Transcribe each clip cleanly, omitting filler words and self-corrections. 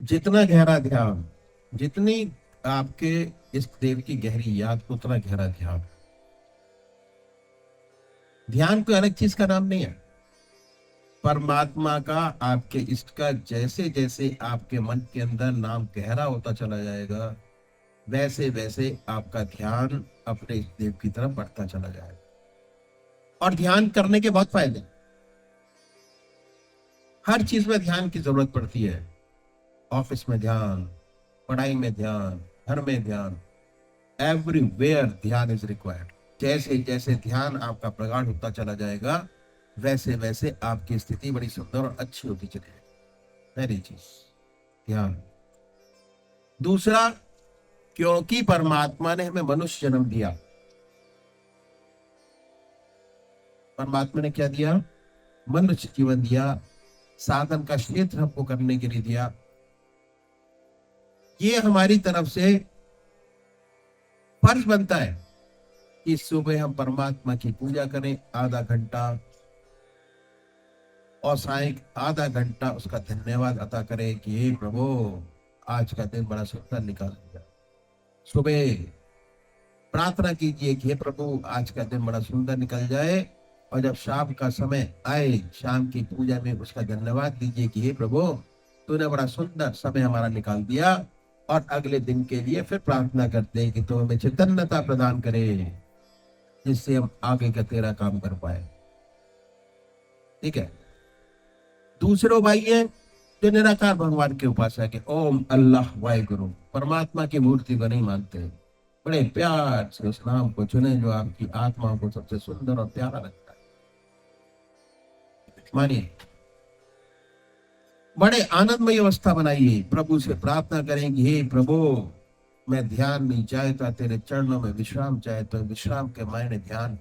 जितना गहरा ध्यान, जितनी आपके इष्ट देव की गहरी याद, उतना गहरा ध्यान। ध्यान कोई अलग चीज का नाम नहीं है। परमात्मा का, आपके इष्ट का जैसे जैसे आपके मन के अंदर नाम गहरा होता चला जाएगा, वैसे वैसे आपका ध्यान अपने इष्ट देव की तरफ बढ़ता चला जाएगा। और ध्यान करने के बहुत फायदे। हर चीज में ध्यान की जरूरत पड़ती है। ऑफिस में ध्यान, पढ़ाई में ध्यान, घर में ध्यान, एवरीवेयर ध्यान इज रिक्वायर्ड। जैसे जैसे ध्यान आपका प्रगाढ़ होता चला जाएगा, वैसे वैसे आपकी स्थिति बड़ी सुंदर और अच्छी होती चलेगी। पहली चीज ध्यान। दूसरा, क्योंकि परमात्मा ने हमें मनुष्य जन्म दिया। परमात्मा ने क्या दिया? मनुष्य जीवन दिया, साधन का क्षेत्र हमको करने के लिए दिया। ये हमारी तरफ से फर्ज बनता है कि सुबह हम परमात्मा की पूजा करें आधा घंटा, और साय आधा घंटा उसका धन्यवाद अदा करें कि हे प्रभु, आज का दिन बड़ा सुंदर निकाल दिया। सुबह प्रार्थना कीजिए कि हे प्रभु, आज का दिन बड़ा सुंदर निकल जाए। और जब शाम का समय आए, शाम की पूजा में उसका धन्यवाद दीजिए कि हे प्रभु, तूने बड़ा सुंदर समय हमारा निकाल दिया। और अगले दिन के लिए फिर प्रार्थना करते हैं कि तू हमें चैतन्यता प्रदान करे, जिससे हम आगे का तेरा काम कर पाए। ठीक है। दूसरे भाई है जो निराकार भगवान के उपासक है, ओम अल्लाह वाहिगुरु, परमात्मा की मूर्ति को नहीं मानते, बड़े प्यार से उस नाम को चुने जो आपकी आत्मा को सबसे सुंदर और प्यारा लगता है। मानिए, बड़े आनंदमय अवस्था बनाइए, प्रभु से प्रार्थना करेंगे, हे प्रभु, मैं ध्यान नहीं चाहता, तेरे चरणों में विश्राम चाहता, विश्राम के मायने ध्यान।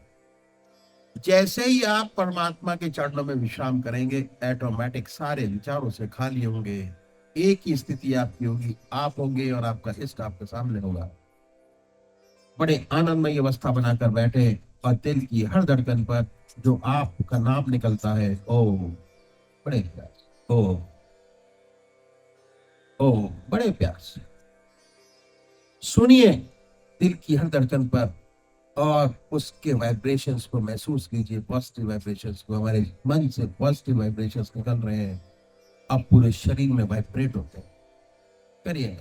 जैसे ही आप परमात्मा के चरणों में विश्राम करेंगे, ऑटोमेटिक सारे विचारों से खाली होंगे। एक ही स्थिति आपकी होगी, आप होंगे और आपका इष्ट आपके सामने होगा। बड़े आनंदमय अवस्था बनाकर बैठे, और दिल की हर धड़कन पर जो आपका नाम निकलता है, ओ बड़े प्यार से, ओ बड़े प्यार से सुनिए, दिल की हर धड़कन पर, और उसके वाइब्रेशंस को महसूस कीजिए। पॉजिटिव वाइब्रेशंस को, हमारे मन से पॉजिटिव वाइब्रेशंस निकल रहे हैं, अब पूरे शरीर में वाइब्रेट होते हैं। करिए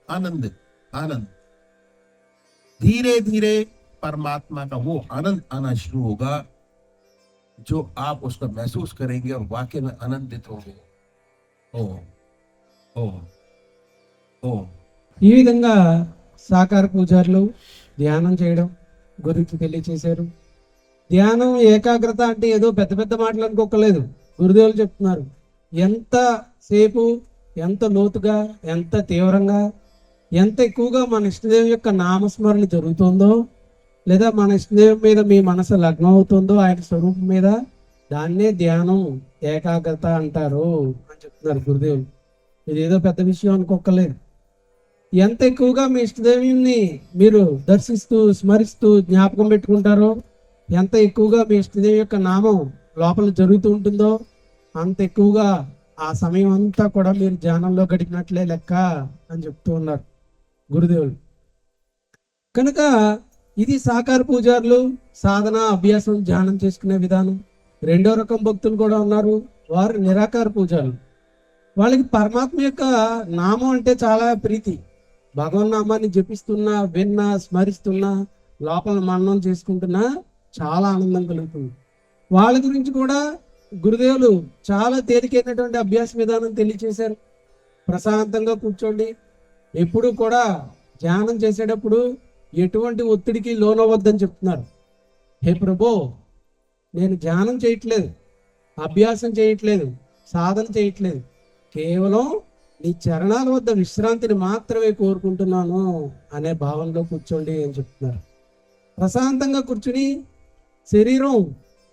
आनंद, आनंद। धीरे धीरे परमात्मा का वो आनंद आना शुरू होगा, जो आप उसको महसूस करेंगे और वाकई में आनंदित होंगे। ओ ओ ओ ఈ విధంగా సాకార పూజారులు ధ్యానం చేయడం గురించి తెలియచేశారు. ధ్యానం ఏకాగ్రత అంటే ఏదో పెద్ద పెద్ద మాటలు అనుకోకలేదు. గురుదేవులు చెప్తున్నారు, ఎంత సేపు, ఎంత లోతుగా, ఎంత తీవ్రంగా, ఎంత ఎక్కువగా మన ఇష్టదేవి యొక్క నామస్మరణ జరుగుతుందో, లేదా మన ఇష్టదేవి మీద మీ మనసు లగ్నం అవుతుందో, ఆయన స్వరూపం మీద, దాన్నే ధ్యానం, ఏకాగ్రత అంటారు అని చెప్తున్నారు గురుదేవులు. ఇది ఏదో పెద్ద విషయం అనుకోకలేదు. ఎంత ఎక్కువగా మీ ఇష్టదేవుని మీరు దర్శిస్తూ, స్మరిస్తూ, జ్ఞాపకం పెట్టుకుంటారో, ఎంత ఎక్కువగా మీ ఇష్టదేవి యొక్క నామం లోపల జరుగుతూ ఉంటుందో, అంత ఎక్కువగా ఆ సమయం అంతా కూడా మీరు ధ్యానంలో గడిపినట్లే లెక్క అని చెప్తూ ఉన్నారు గురుదేవులు. కనుక ఇది సాకార పూజారులు సాధన, అభ్యాసం, ధ్యానం చేసుకునే విధానం. రెండో రకం భక్తులు కూడా ఉన్నారు, వారు నిరాకార పూజారులు. వాళ్ళకి పరమాత్మ యొక్క నామం అంటే చాలా ప్రీతి. భగవన్ నామాన్ని జపిస్తున్నా, విన్నా, స్మరిస్తున్నా, లోపల మననం చేసుకుంటున్నా చాలా ఆనందం కలుగుతుంది. వాళ్ళ గురించి కూడా గురుదేవులు చాలా తేలికైనటువంటి అభ్యాస విధానం తెలియచేశారు. ప్రశాంతంగా కూర్చోండి. ఎప్పుడు కూడా ధ్యానం చేసేటప్పుడు ఎటువంటి ఒత్తిడికి లోనవద్దని చెప్తున్నారు. హే ప్రభు, నేను ధ్యానం చేయట్లేదు, అభ్యాసం చేయట్లేదు, సాధన చేయట్లేదు, కేవలం నీ చరణాల వద్ద విశ్రాంతిని మాత్రమే కోరుకుంటున్నాను అనే భావనలో కూర్చోండి అని చెప్తున్నారు. ప్రశాంతంగా కూర్చుని శరీరం,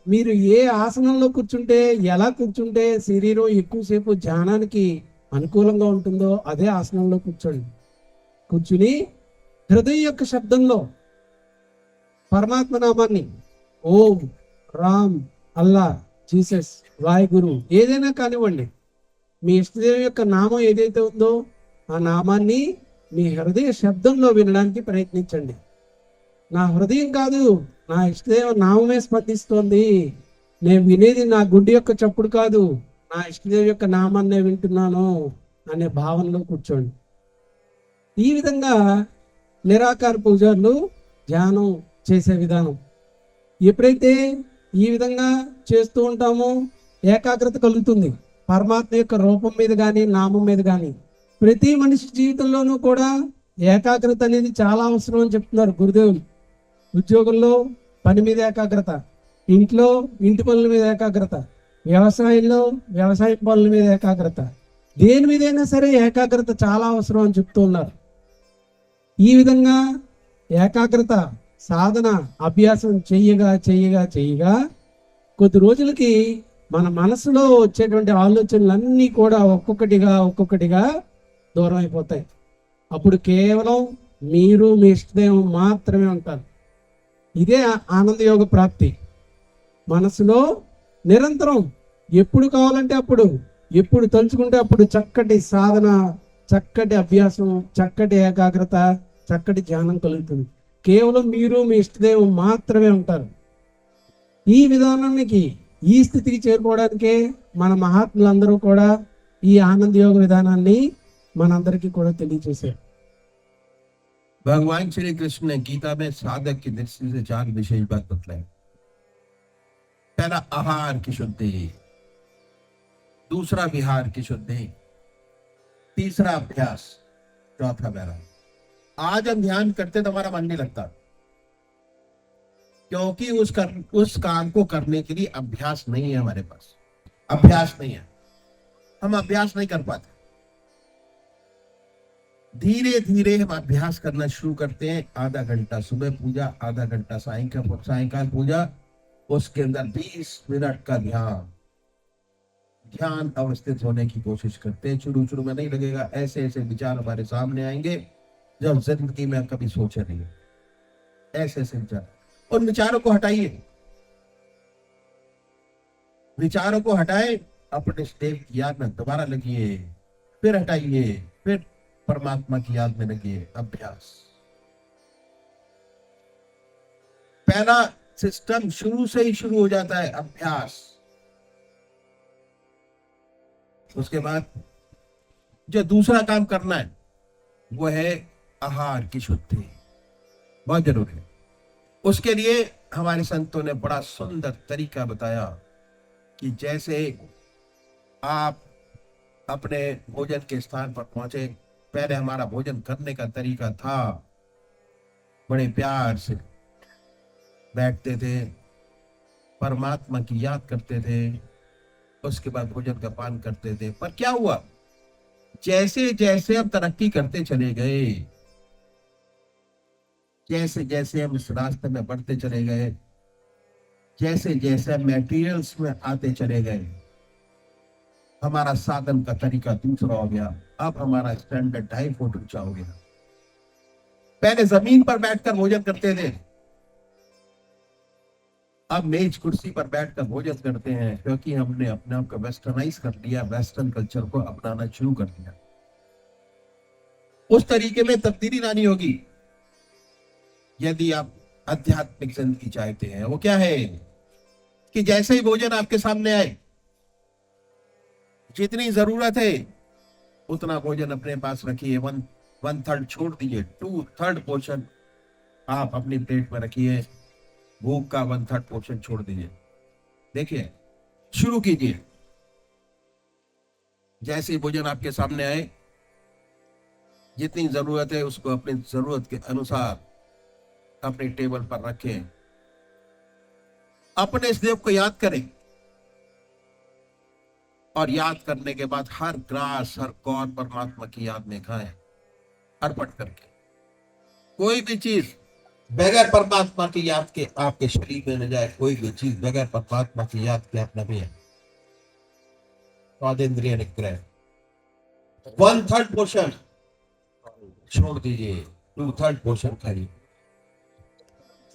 మీరు ఏ ఆసనంలో కూర్చుంటే, ఎలా కూర్చుంటే శరీరం ఎక్కువసేపు ధ్యానానికి అనుకూలంగా ఉంటుందో అదే ఆసనంలో కూర్చోండి. కూర్చుని హృదయం యొక్క శబ్దంలో పరమాత్మ నామాన్ని, ఓం, రామ్, అల్లా, జీసస్, వాహిగురు, ఏదైనా కానివ్వండి, మీ ఇష్టదేవి యొక్క నామం ఏదైతే ఉందో ఆ నామాన్ని మీ హృదయ శబ్దంలో వినడానికి ప్రయత్నించండి. నా హృదయం కాదు, నా ఇష్టదేవ నామమే స్పందిస్తోంది. నేను వినేది నా గుండె యొక్క చప్పుడు కాదు, నా ఇష్టదేవి యొక్క నామాన్నే వింటున్నాను అనే భావనలో కూర్చోండి. ఈ విధంగా నిరాకార పూజలు ధ్యానం చేసే విధానం. ఎప్పుడైతే ఈ విధంగా చేస్తూ ఉంటామో ఏకాగ్రత కలుగుతుంది. పరమాత్మ యొక్క రూపం మీద కానీ నామం మీద కానీ. ప్రతి మనిషి జీవితంలోనూ కూడా ఏకాగ్రత అనేది చాలా అవసరం అని చెప్తున్నారు గురుదేవులు. ఉద్యోగంలో పని మీద ఏకాగ్రత, ఇంట్లో ఇంటి పనుల మీద ఏకాగ్రత, వ్యవసాయంలో వ్యవసాయ పనుల మీద ఏకాగ్రత, దేని మీదైనా సరే ఏకాగ్రత చాలా అవసరం అని చెప్తూ ఉన్నారు. ఈ విధంగా ఏకాగ్రత సాధన అభ్యాసం చెయ్యగా చెయ్యగా చెయ్యగా కొద్ది రోజులకి మన మనసులో వచ్చేటువంటి ఆలోచనలన్నీ కూడా ఒక్కొక్కటిగా దూరం అయిపోతాయి. అప్పుడు కేవలం మీరు మీ ఇష్టదైవం మాత్రమే ఉంటారు. ఇదే ఆనంద యోగ ప్రాప్తి. మనసులో నిరంతరం ఎప్పుడు కావాలంటే అప్పుడు, ఎప్పుడు తలుచుకుంటే అప్పుడు చక్కటి సాధన, చక్కటి అభ్యాసం, చక్కటి ఏకాగ్రత, చక్కటి ధ్యానం కలుగుతుంది. కేవలం మీరు మీ ఇష్టదైవం మాత్రమే ఉంటారు. ఈ విధానానికి, ఈ స్థితికి చేరుకోవడానికే మన మహాత్ములందరూ కూడా ఈ ఆనంద యోగ విధానాన్ని మనందరికీ కూడా తెలియజేశారు. भगवान श्री कृष्ण ने गीता में साधक की दृष्टि से 4 विशेष बात बतलाई। पहला आहार की शुद्धि, दूसरा विहार की शुद्धि, तीसरा अभ्यास, चौथा व्यायाम। आज हम ध्यान करते तो हमारा मन नहीं लगता, क्योंकि उस काम को करने के लिए अभ्यास नहीं है। हमारे पास अभ्यास नहीं है, हम अभ्यास नहीं कर पाते। धीरे धीरे हम अभ्यास करना शुरू करते हैं। आधा घंटा सुबह पूजा, आधा घंटा सायंकाल पूजा, उसके अंदर 20 मिनट का ध्यान अवस्थित होने की कोशिश करते हैं। शुरू में नहीं लगेगा, ऐसे ऐसे विचार हमारे सामने आएंगे जब जिंदगी में कभी सोचे नहीं। ऐसे ऐसे विचार, उन विचारों को हटाइए, विचारों को हटाए, अपने स्टेप की याद में दोबारा लगिए, फिर हटाइए, फिर परमात्मा की याद में लगिए। अभ्यास, पहला सिस्टम शुरू से ही शुरू हो जाता है, अभ्यास। उसके बाद जो दूसरा काम करना है वो है आहार की शुद्धि, बहुत जरूरी है। उसके लिए हमारे संतों ने बड़ा सुंदर तरीका बताया कि जैसे आप अपने भोजन के स्थान पर पहुंचे, पहले हमारा भोजन करने का तरीका था बड़े प्यार से बैठते थे, परमात्मा की याद करते थे, उसके बाद भोजन का पान करते थे। पर क्या हुआ, जैसे जैसे हम तरक्की करते चले गए, जैसे जैसे हम इस रास्ते में बढ़ते चले गए, जैसे जैसे मटेरियल्स में आते चले गए, हमारा साधन का तरीका दूसरा हो गया। अब हमारा स्टैंडर्ड 2.5 फुट ऊंचा हो गया। पहले जमीन पर बैठकर भोजन करते थे, अब मेज कुर्सी पर बैठकर भोजन करते हैं, क्योंकि हमने अपने आप को वेस्टर्नाइज कर लिया, वेस्टर्न कल्चर को अपनाना शुरू कर दिया। उस तरीके में तब्दीली लानी होगी यदि आप आध्यात्मिक जिंदगी चाहते हैं। वो क्या है कि जैसे ही भोजन आपके सामने आए, जितनी जरूरत है उतना भोजन अपने पास रखिए, 1/3 छोड़ दीजिए, 2/3 पोर्शन आप अपनी प्लेट में रखिए, भूख का 1/3 पोर्शन छोड़ दीजिए। देखिए, शुरू कीजिए। जैसे भोजन आपके सामने आए, जितनी जरूरत है उसको अपनी जरूरत के अनुसार अपने टेबल पर रखें। अपने इस देव को याद करें, और याद करने के बाद हर ग्रास, हर कौर परमात्मा की याद में खाएं, अर्पण करके। कोई भी चीज बगैर परमात्मा की याद के आपके शरीर में न जाए, कोई भी चीज बगैर परमात्मा की याद के अपना भी है। स्वादेंद्रिय निग्रह, 1/3 पोर्शन छोड़ दीजिए, 2/3 पोर्शन खाइए।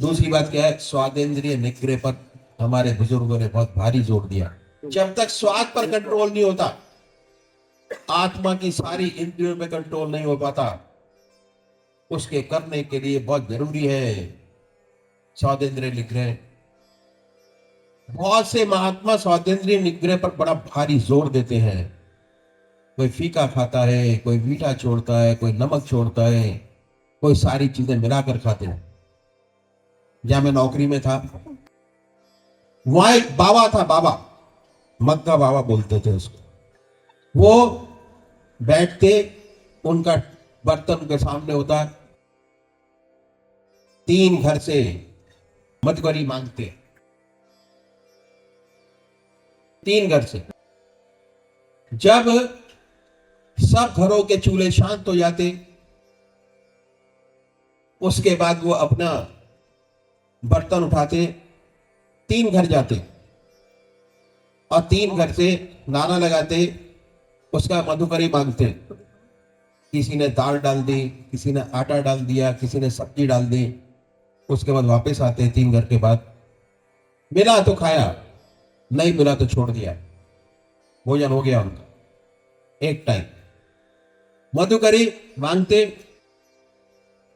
दूसरी बात क्या है, स्वादेंद्रिय निग्रह पर हमारे बुजुर्गों ने बहुत भारी जोर दिया। जब तक स्वाद पर कंट्रोल नहीं होता, आत्मा की सारी इंद्रियों पे कंट्रोल नहीं हो पाता, उसके करने के लिए बहुत जरूरी है स्वादेंद्रिय निग्रह। बहुत से महात्मा स्वादेंद्रिय निग्रह पर बड़ा भारी जोर देते हैं। कोई फीका खाता है, कोई मीठा छोड़ता है, कोई नमक छोड़ता है, कोई सारी चीजें मिलाकर खाते हैं। जहां मैं नौकरी में था, वहां एक बाबा था, बाबा मग्गा बाबा बोलते थे उसको। वो बैठते, उनका बर्तन के सामने होता, 3 घर से मदगरी मांगते, 3 घर से। जब सब घरों के चूल्हे शांत हो जाते, उसके बाद वो अपना बर्तन उठाते, 3 घर जाते और 3 घर से नारा लगाते, उसका मधुकरी मांगते। किसी ने दाल डाल दी, किसी ने आटा डाल दिया, किसी ने सब्जी डाल दी। उसके बाद वापस आते 3 घर के बाद, मिला तो खाया, नहीं मिला तो छोड़ दिया। भोजन हो गया उनका एक टाइम। मधुकरी मांगते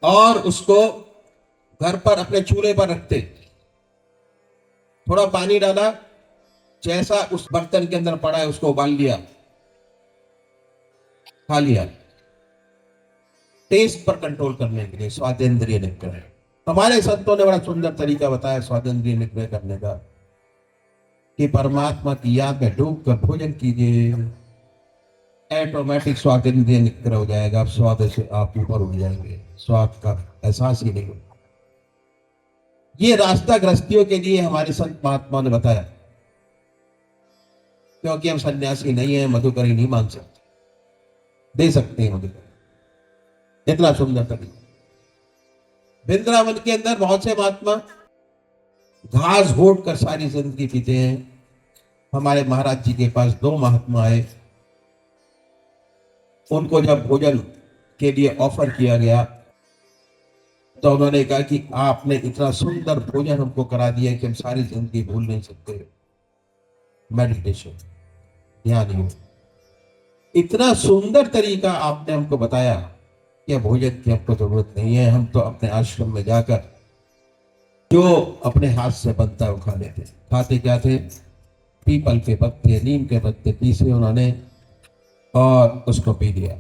और उसको घर पर अपने चूल्हे पर रखते, थोड़ा पानी डाला, जैसा उस बर्तन के अंदर पड़ा है उसको उबाल लिया, खा लिया। टेस्ट पर कंट्रोल करने के लिए स्वादेंद्रिय निग्रह। हमारे संतों ने बड़ा सुंदर तरीका बताया स्वादेंद्रिय निग्रह करने का, कि परमात्मा की याद में डूब कर भोजन कीजिए, ऑटोमेटिक स्वादेंद्रिय निग्रह हो जाएगा। आप स्वाद से आप ऊपर उठ जाएंगे, स्वाद का एहसास ही नहीं होगा। ये रास्ता गृहस्थियों के लिए हमारे संत महात्मा ने बताया, क्योंकि हम सन्यासी नहीं है, मधुकरी नहीं मांग सकते, दे सकते हैं मधुकरी। इतना सुंदर तरीका। वृंदावन के अंदर बहुत से महात्मा घास घोट कर सारी जिंदगी पीते हैं। हमारे महाराज जी के पास 2 महात्मा आए, उनको जब भोजन के लिए ऑफर किया गया तो उन्होंने कहा कि आपने इतना सुंदर भोजन हमको करा दिया कि हम सारी जिंदगी भूल नहीं सकते। मेडिटेशन, ध्यान योग, इतना सुंदर तरीका आपने हमको बताया कि भोजन की हमको जरूरत नहीं है, हम तो अपने आश्रम में जाकर जो अपने हाथ से बनता है वो खा लेते। खाते क्या थे? पीपल के पत्ते, नीम के पत्ते पीसे उन्होंने और उसको पी लिया,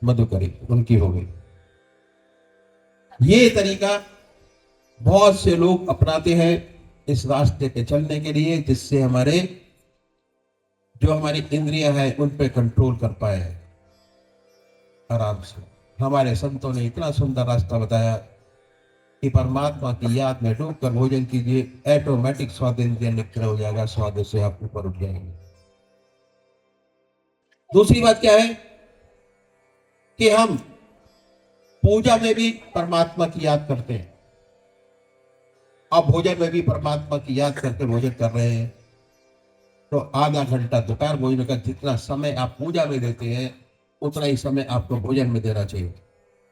मधुकरी उनकी हो गई। ये तरीका बहुत से लोग अपनाते हैं इस रास्ते पे चलने के लिए, जिससे हमारे जो हमारी इंद्रियां हैं उन पे कंट्रोल कर पाए आराम से। हमारे संतों ने इतना सुंदर रास्ता बताया कि परमात्मा की याद में डूब कर भोजन कीजिए, ऑटोमेटिक स्वादेंद्रिय निग्रह हो जाएगा, स्वाद से आप ऊपर उठ जाएंगे। दूसरी बात क्या है कि हम पूजा में भी परमात्मा की याद करते हैं और भोजन में भी परमात्मा की याद करके भोजन कर रहे हैं। तो आधा घंटा दोपहर भोजन का जितना समय आप पूजा में देते हैं, उतना ही समय आपको भोजन में देना चाहिए।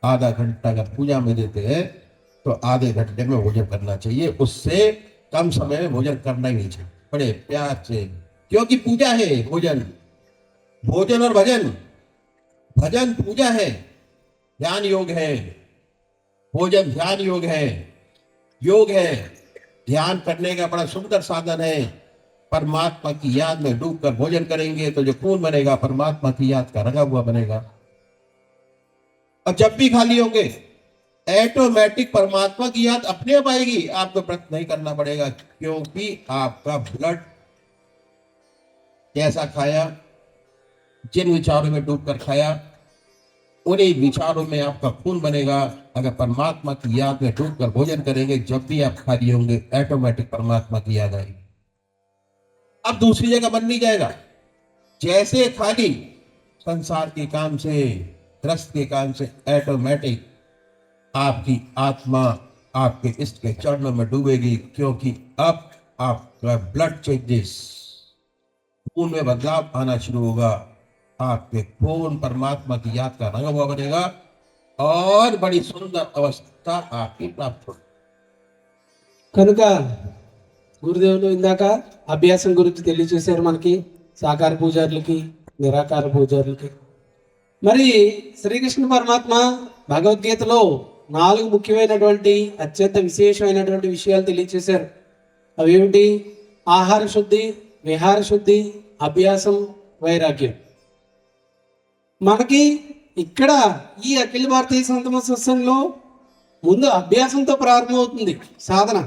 आधा घंटा अगर पूजा में देते हैं तो आधे घंटे में भोजन करना चाहिए, उससे कम समय में भोजन करना ही नहीं चाहिए, बड़े प्यार से। क्योंकि पूजा है भोजन, भोजन और भजन, भजन पूजा है, ध्यान योग है, भोजन ध्यान योग है, योग है, ध्यान करने का बड़ा सुंदर साधन है। परमात्मा की याद में डूबकर भोजन करेंगे तो जो खून बनेगा परमात्मा की याद का रंगा हुआ बनेगा। और जब भी खाली होंगे ऑटोमेटिक परमात्मा की याद अपने आप आएगी, आपको व्रत नहीं करना पड़ेगा, क्योंकि आपका ब्लड कैसा खाया, जिन विचारों में डूबकर खाया उन्हीं विचारों में आपका खून बनेगा। अगर परमात्मा की याद में डूबकर भोजन करेंगे, जब भी आप खाली होंगे ऑटोमेटिक परमात्मा की याद आएगी। अब दूसरी जगह मन नहीं जाएगा। जैसे खाली संसार के काम से, ग्रस्त के काम से, ऑटोमेटिक आपकी आत्मा आपके इष्ट के चरणों में डूबेगी, क्योंकि अब आपका ब्लड चेंजेस, खून में बदलाव आना शुरू होगा, आपके खून परमात्मा की याद का रंगा हुआ बनेगा और बड़ी सुंदर अवस्था आपकी प्राप्त होगी। కనుక గురుదేవులు ఇందాక అభ్యాసం గురించి తెలియజేశారు మనకి, సాకార పూజారులకి, నిరాకార పూజారులకి. మరి శ్రీకృష్ణ పరమాత్మ భగవద్గీతలో 4 ముఖ్యమైనటువంటి అత్యంత విశేషమైనటువంటి విషయాలు తెలియచేశారు. అవేమిటి? ఆహార శుద్ధి, విహార శుద్ధి, అభ్యాసం, వైరాగ్యం. మనకి ఇక్కడ ఈ అఖిల భారతీయ సంతమ సత్సంగంలో ముందు అభ్యాసంతో ప్రారంభమవుతుంది సాధన.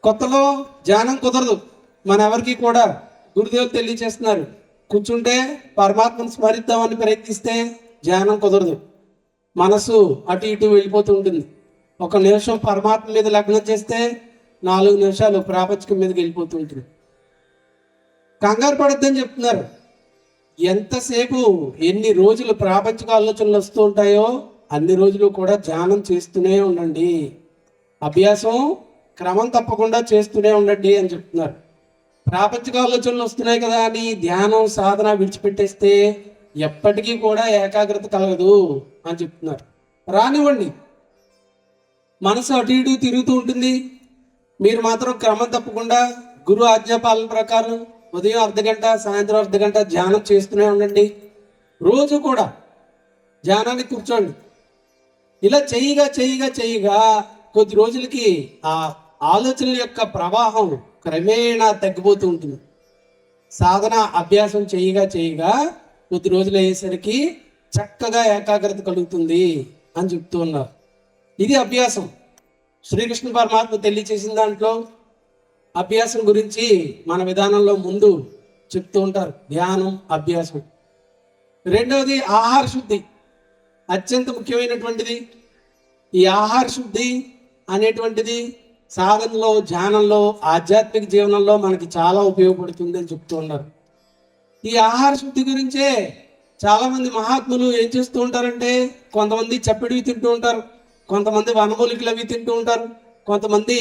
కొత్తలో ధ్యానం కుదరదు మన ఎవరికి కూడా. గురుదేవులు తెలియచేస్తున్నారు, కూర్చుంటే పరమాత్మను స్మరిద్దామని ప్రయత్నిస్తే ధ్యానం కుదరదు. మనసు అటు ఇటు వెళ్ళిపోతూ ఉంటుంది. 1 నిమిషం పరమాత్మ మీద లగ్నం చేస్తే 4 నిమిషాలు ప్రాపంచికం మీదకి వెళ్ళిపోతూ ఉంటుంది. కంగారు పడొద్దని చెప్తున్నారు. ఎంతసేపు ఎన్ని రోజులు ప్రాపంచిక ఆలోచనలు వస్తూ ఉంటాయో అన్ని రోజులు కూడా ధ్యానం చేస్తూనే ఉండండి. అభ్యాసం క్రమం తప్పకుండా చేస్తూనే ఉండండి అని చెప్తున్నారు. ప్రాపంచిక ఆలోచనలు వస్తున్నాయి కదా అని ధ్యానం సాధన విడిచిపెట్టేస్తే ఎప్పటికీ కూడా ఏకాగ్రత కలగదు అని చెప్తున్నారు. రానివ్వండి, మనసు అటు ఇటు తిరుగుతూ ఉంటుంది. మీరు మాత్రం క్రమం తప్పకుండా గురు ఆజ్ఞాపాలన ప్రకారం ఉదయం అర్ధగంట, సాయంత్రం అర్ధగంట ధ్యానం చేస్తూనే ఉండండి. రోజు కూడా ధ్యానానికి కూర్చోండి. ఇలా చేయగా కొద్ది రోజులకి ఆ ఆలోచనల యొక్క ప్రవాహం క్రమేణా తగ్గిపోతూ ఉంటుంది. సాధన అభ్యాసం చేయగా కొద్ది రోజులు అయ్యేసరికి చక్కగా ఏకాగ్రత కలుగుతుంది అని చెప్తూ ఉన్నారు. ఇది అభ్యాసం. శ్రీకృష్ణ పరమాత్మ తెలియచేసిన దాంట్లో అభ్యాసం గురించి మన విధానంలో ముందు చెప్తూ ఉంటారు. ధ్యానం, అభ్యాసం. రెండవది ఆహార శుద్ధి, అత్యంత ముఖ్యమైనటువంటిది. ఈ ఆహార శుద్ధి అనేటువంటిది సాధనలో, ధ్యానంలో, ఆధ్యాత్మిక జీవనంలో మనకి చాలా ఉపయోగపడుతుంది అని చెప్తూ ఉన్నారు. ఈ ఆహార శుద్ధి గురించే చాలామంది మహాత్ములు ఏం చేస్తూ ఉంటారంటే, కొంతమంది చప్పిడివి తింటూ ఉంటారు, కొంతమంది వనమూలికలు అవి తింటూ ఉంటారు, కొంతమంది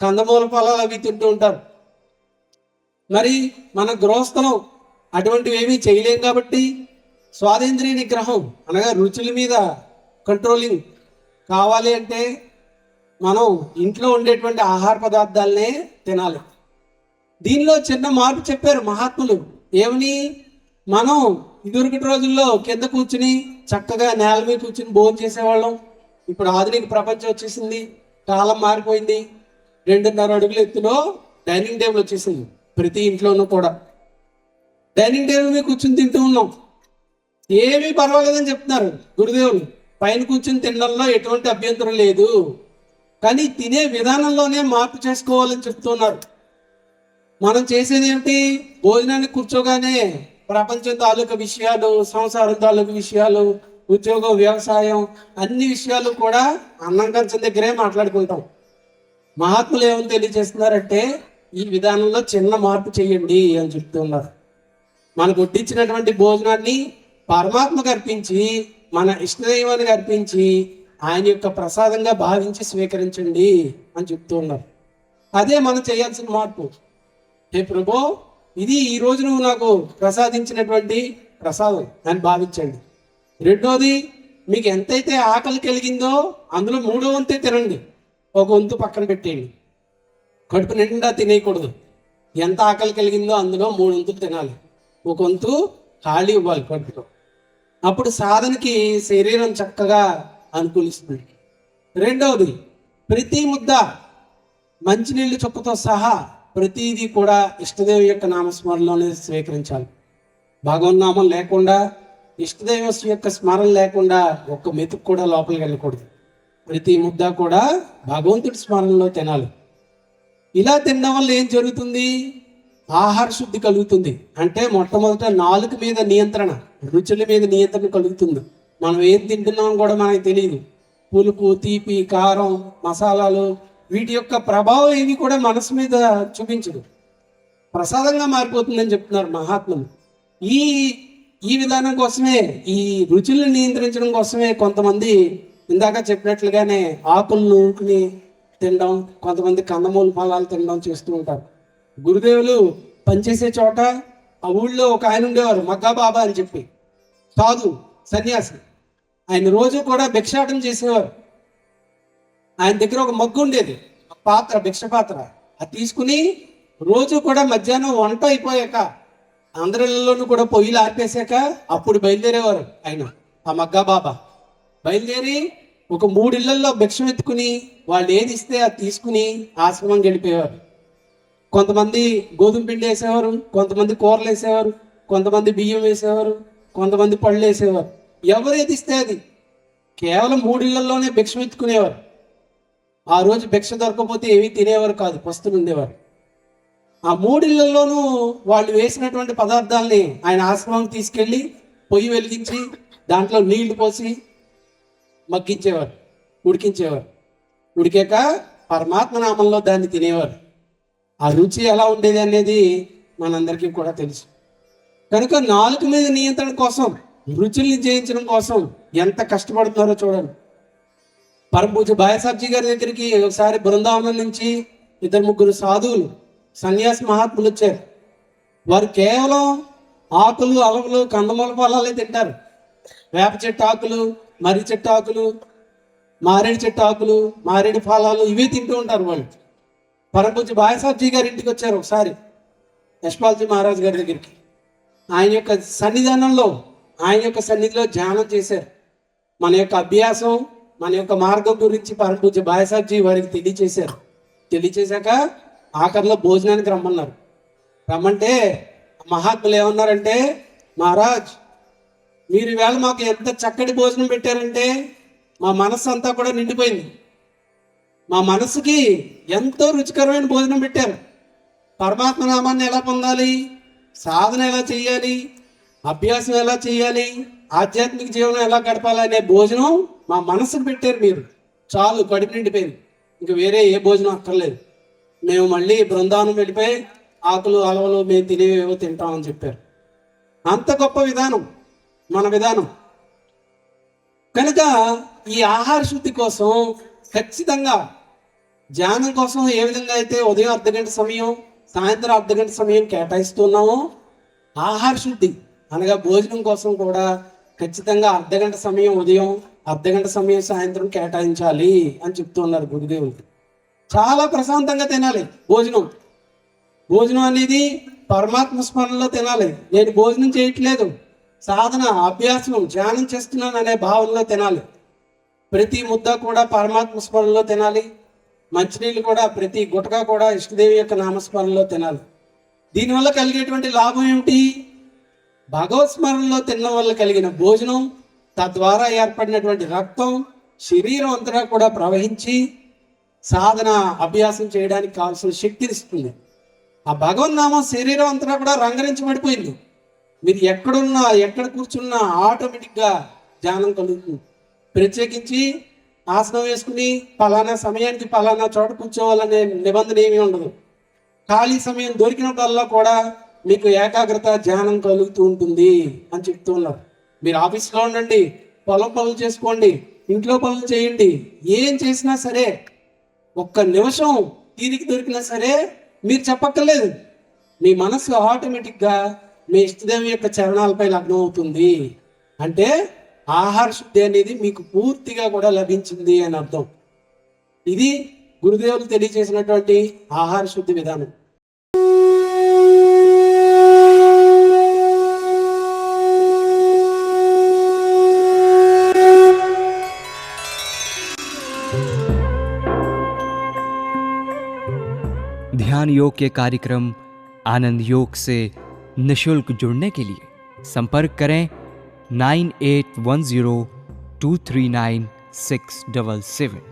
కందమూల ఫలాలు అవి తింటూ ఉంటారు. మరి మన గృహస్థలం అటువంటివి ఏమీ చేయలేం కాబట్టి స్వాదేంద్రియ నిగ్రహం అనగా రుచుల మీద కంట్రోలింగ్ కావాలి అంటే మనం ఇంట్లో ఉండేటువంటి ఆహార పదార్థాలనే తినాలి. దీనిలో చిన్న మార్పు చెప్పారు మహాత్ములు. ఏమని? మనం ఇదివరకటి రోజుల్లో కింద కూర్చుని చక్కగా నేల మీద కూర్చుని భోజనం చేసేవాళ్ళం. ఇప్పుడు ఆధునిక ప్రపంచం వచ్చేసింది, కాలం మారిపోయింది. 2.5 అడుగుల ఎత్తులో డైనింగ్ టేబుల్ వచ్చేసింది. ప్రతి ఇంట్లోనూ కూడా డైనింగ్ టేబుల్ మీద కూర్చుని తింటూ ఉన్నాం. ఏమీ పర్వాలేదని చెప్తున్నారు గురుదేవులు. పైన కూర్చుని తినడంలో ఎటువంటి అభ్యంతరం లేదు, కానీ తినే విధానంలోనే మార్పు చేసుకోవాలని చెప్తున్నారు. మనం చేసేది ఏమిటి? భోజనానికి కూర్చోగానే ప్రపంచం తాలూకు విషయాలు, సంసారం తాలూకు విషయాలు, ఉద్యోగం, వ్యవసాయం, అన్ని విషయాలు కూడా అన్నం కంచం దగ్గరే మాట్లాడుకుంటాం. మహాత్ములు ఏమని తెలియజేస్తున్నారంటే, ఈ విధానంలో చిన్న మార్పు చేయండి అని చెప్తున్నారు. మనకు వడ్డించినటువంటి భోజనాన్ని పరమాత్మకు అర్పించి, మన ఇష్టదైవానికి అర్పించి, ఆయన యొక్క ప్రసాదంగా భావించి స్వీకరించండి అని చెప్తూ ఉన్నారు. అదే మనం చేయాల్సిన మార్పు. హే ప్రభు, ఇది ఈ రోజు నువ్వు నాకు ప్రసాదించినటువంటి ప్రసాదం అని భావించండి. రెండోది, మీకు ఎంతైతే ఆకలి కలిగిందో అందులో 3వ వంతే తినండి. 1 వంతు పక్కన పెట్టేయండి. కడుపు నిండా తినేయకూడదు. ఎంత ఆకలి కలిగిందో అందులో 3 వంతులు తినాలి. 1 వంతు ఖాళీ ఇవ్వాలి కడుపులో. అప్పుడు సాధనకి శరీరం చక్కగా అనుకూలిస్తుంది. రెండవది, ప్రతి ముద్ద మంచినీళ్ళు చొప్పుతో సహా ప్రతిదీ కూడా ఇష్టదేవి యొక్క నామస్మరణలోనే స్వీకరించాలి. భగవన్నామం లేకుండా, ఇష్టదేవ యొక్క స్మరణ లేకుండా ఒక్క మెతుకు కూడా లోపలికి వెళ్ళకూడదు. ప్రతి ముద్ద కూడా భగవంతుడి స్మరణలో తినాలి. ఇలా తినడం వల్ల ఏం జరుగుతుంది? ఆహార శుద్ధి కలుగుతుంది. అంటే మొట్టమొదట నాలుక మీద నియంత్రణ, రుచుల మీద నియంత్రణ కలుగుతుంది. మనం ఏం తింటున్నాం కూడా మనకి తెలియదు. పులుపు, తీపి, కారం, మసాలాలు, వీటి యొక్క ప్రభావం ఏవి కూడా మనసు మీద చూపించదు. ప్రసాదంగా మారిపోతుందని చెప్తున్నారు మహాత్ములు. ఈ విధానం కోసమే, ఈ రుచులను నియంత్రించడం కోసమే కొంతమంది ఇందాక చెప్పినట్లుగానే ఆకులు నూరుకుని తినడం, కొంతమంది కందమూల ఫలాలు తినడం చేస్తూ ఉంటారు. గురుదేవులు పనిచేసే చోట ఆ ఊళ్ళో ఒక ఆయన ఉండేవారు, మగ్గా బాబా అని చెప్పి, సాధు సన్యాసి. ఆయన రోజు కూడా భిక్షాటం చేసేవారు. ఆయన దగ్గర ఒక మగ్గు ఉండేది, పాత్ర, భిక్ష పాత్ర. అది తీసుకుని రోజు కూడా మధ్యాహ్నం వంట అయిపోయాక అందరిలోనూ కూడా పొయ్యిలు ఆర్పేశాక అప్పుడు బయలుదేరేవారు ఆయన, ఆ మగ్గా బాబా బయలుదేరి ఒక 3 ఇళ్లల్లో భిక్షం ఎత్తుకుని వాళ్ళు ఏది ఇస్తే అది తీసుకుని ఆశ్రమం వెళ్ళిపోయేవారు. కొంతమంది గోధుమ పిండి వేసేవారు, కొంతమంది కూరలు వేసేవారు, కొంతమంది బియ్యం వేసేవారు, కొంతమంది పళ్ళు వేసేవారు. ఎవరు ఏది ఇస్తే అది, కేవలం 3 ఇళ్లలోనే భిక్షం ఎత్తుకునేవారు. ఆ రోజు భిక్ష దొరకకపోతే ఏమీ తినేవారు కాదు, పస్తులు ఉండేవారు. ఆ 3 ఇళ్లలోనూ వాళ్ళు వేసినటువంటి పదార్థాలని ఆయన ఆశ్రమం తీసుకెళ్ళి పొయ్యి వెలిగించి దాంట్లో నీళ్లు పోసి మగ్గించేవారు, ఉడికించేవారు. ఉడికాక పరమాత్మ నామంలో దాన్ని తినేవారు. ఆ రుచి ఎలా ఉండేది అనేది మనందరికీ కూడా తెలుసు. కనుక నాలుక మీద నియంత్రణ కోసం, రుచుల్ని జయించడం కోసం ఎంత కష్టపడుతున్నారో చూడండి. పరమపూజ్య బాయసాబ్జీ గారి దగ్గరికి ఒకసారి బృందావనం నుంచి 2-3 సాధువులు సన్యాసి మహాత్ములు వచ్చారు. వారు కేవలం ఆకులు, అలవులు, కందమూల ఫలాలే తింటారు. వేప చెట్టు ఆకులు, మర్రి చెట్టు ఆకులు, మారేడు చెట్టు ఆకులు, మారేడు ఫలాలు ఇవే తింటూ ఉంటారు వాళ్ళు. పరమపూజ్య బాయసాబ్జీ గారి ఇంటికి వచ్చారు ఒకసారి యశ్పాల్జీ మహారాజ్ గారి దగ్గరికి. ఆయన యొక్క సన్నిధానంలో, ఆయన యొక్క సన్నిధిలో ధ్యానం చేశారు. మన యొక్క అభ్యాసం, మన యొక్క మార్గం గురించి పరమపూజ్య బాయసాబ్జీ వారికి తెలియచేశారు. తెలియచేశాక ఆఖరిలో భోజనానికి రమ్మన్నారు. రమ్మంటే మహాత్ములు ఏమన్నారంటే, మహారాజ్ మీరు ఈవేళ మాకు ఎంత చక్కటి భోజనం పెట్టారంటే మా మనస్సు అంతా కూడా నిండిపోయింది. మా మనసుకి ఎంతో రుచికరమైన భోజనం పెట్టారు. పరమాత్మ నామాన్ని ఎలా పొందాలి, సాధన ఎలా చేయాలి, అభ్యాసం ఎలా చేయాలి, ఆధ్యాత్మిక జీవనం ఎలా గడపాలి అనే భోజనం మా మనసుకు పెట్టారు మీరు. చాలు, కడుపు నిండిపోయింది, ఇంక వేరే ఏ భోజనం అక్కర్లేదు. మేము మళ్ళీ బృందావనం వెళ్ళిపోయి ఆకులు, అలవలు మేము తినేవేవో తింటామని చెప్పారు. అంత గొప్ప విధానం మన విధానం. కనుక ఈ ఆహార శుద్ధి కోసం ఖచ్చితంగా ధ్యానం కోసం ఏ విధంగా అయితే ఉదయం అర్ధగంట సమయం, సాయంత్రం అర్ధగంట సమయం కేటాయిస్తున్నామో, ఆహార శుద్ధి అనగా భోజనం కోసం కూడా ఖచ్చితంగా అర్ధగంట సమయం ఉదయం, అర్ధగంట సమయం సాయంత్రం కేటాయించాలి అని చెప్తున్నారు గురుదేవులు. చాలా ప్రశాంతంగా తినాలి భోజనం. భోజనం అనేది పరమాత్మ స్మరణలో తినాలి. నేను భోజనం చేయట్లేదు, సాధన, అభ్యాసం, ధ్యానం చేస్తున్నాను అనే భావనలో తినాలి. ప్రతి ముద్ద కూడా పరమాత్మ స్మరణలో తినాలి. మంచినీళ్ళు కూడా, ప్రతి గుటక కూడా ఇష్టదేవి యొక్క నామస్మరణలో తినాలి. దీనివల్ల కలిగేటువంటి లాభం ఏమిటి? భగవత్ స్మరణలో తినడం వల్ల కలిగిన భోజనం, తద్వారా ఏర్పడినటువంటి రక్తం శరీరం అంతటా కూడా ప్రవహించి సాధన, అభ్యాసం చేయడానికి కావాల్సిన శక్తిని ఇస్తుంది. ఆ భగవన్ నామం శరీరం అంతటా కూడా రంగరించబడిపోయింది. మీరు ఎక్కడున్నా, ఎక్కడ కూర్చున్నా ఆటోమేటిక్గా ధ్యానం కలుగుతుంది. ప్రత్యేకించి ఆసనం వేసుకుని పలానా సమయానికి పలానా చోట కూర్చోవాలనే నిబంధన ఏమీ ఉండదు. ఖాళీ సమయం దొరికినప్పుడల్లా కూడా మీకు ఏకాగ్రత, ధ్యానం కలుగుతూ ఉంటుంది అని చెప్తూ ఉన్నారు. మీరు ఆఫీస్లో ఉండండి, పొలం పనులు చేసుకోండి, ఇంట్లో పనులు చేయండి, ఏం చేసినా సరే, ఒక్క నిమిషం తీరిక దొరికినా సరే మీరు చెప్పక్కర్లేదు, మీ మనసు ఆటోమేటిక్గా మీ ఇష్టదేవి యొక్క చరణాలపై లగ్నం అవుతుంది. అంటే ఆహార శుద్ధి అనేది మీకు పూర్తిగా కూడా లభించింది అని అర్థం. ఇది గురుదేవులు తెలియజేసినటువంటి ఆహార శుద్ధి విధానం. ध्यान योग के कार्यक्रम आनंद योग से निशुल्क जुड़ने के लिए संपर्क करें 9810239677।